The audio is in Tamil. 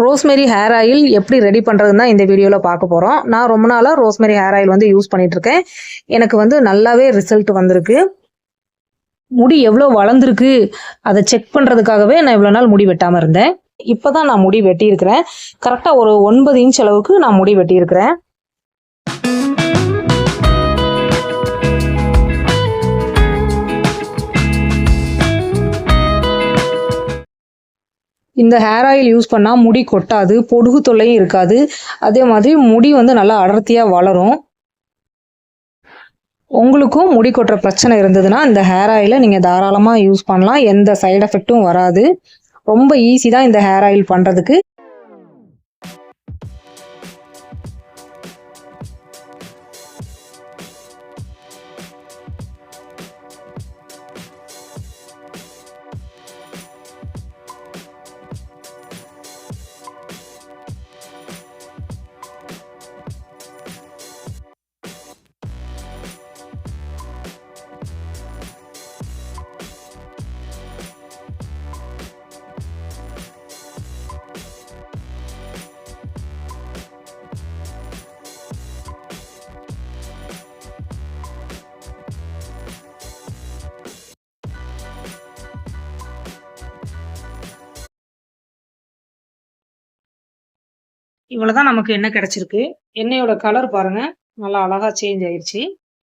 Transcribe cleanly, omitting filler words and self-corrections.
ரோஸ்மெரி ஹேர் ஆயில் எப்படி ரெடி பண்ணுறதுன்னு தான் இந்த வீடியோவில் பார்க்க போகிறோம். நான் ரொம்ப நாளாக ரோஸ்மெரி ஹேர் ஆயில் வந்து யூஸ் பண்ணிகிட்ருக்கேன். எனக்கு வந்து நல்லாவே ரிசல்ட் வந்திருக்கு. முடி எவ்வளோ வளர்ந்துருக்கு அதை செக் பண்ணுறதுக்காகவே நான் இவ்வளோ நாள் முடி வெட்டாமல் இருந்தேன். இப்போ தான் நான் முடி வெட்டியிருக்கிறேன். கரெக்டாக ஒரு 9 இன்ச் அளவுக்கு நான் முடி வெட்டியிருக்கிறேன். இந்த ஹேர் ஆயில் யூஸ் பண்ணால் முடி கொட்டாது, பொடுகு தொல்லையும் இருக்காது. அதே மாதிரி முடி வந்து நல்லா அடர்த்தியாக வளரும். உங்களுக்கும் முடி கொட்டுற பிரச்சனை இருந்ததுன்னா இந்த ஹேர் ஆயிலை நீங்கள் தாராளமாக யூஸ் பண்ணலாம். எந்த சைடு எஃபெக்ட்டும் வராது. ரொம்ப ஈஸி தான் இந்த ஹேர் ஆயில் பண்ணுறதுக்கு. இவ்வளவுதான் நமக்கு எண்ணெய் கிடைச்சிருக்கு. எண்ணெயோட கலர் பாருங்க, நல்லா அழகா சேஞ்ச் ஆயிடுச்சு.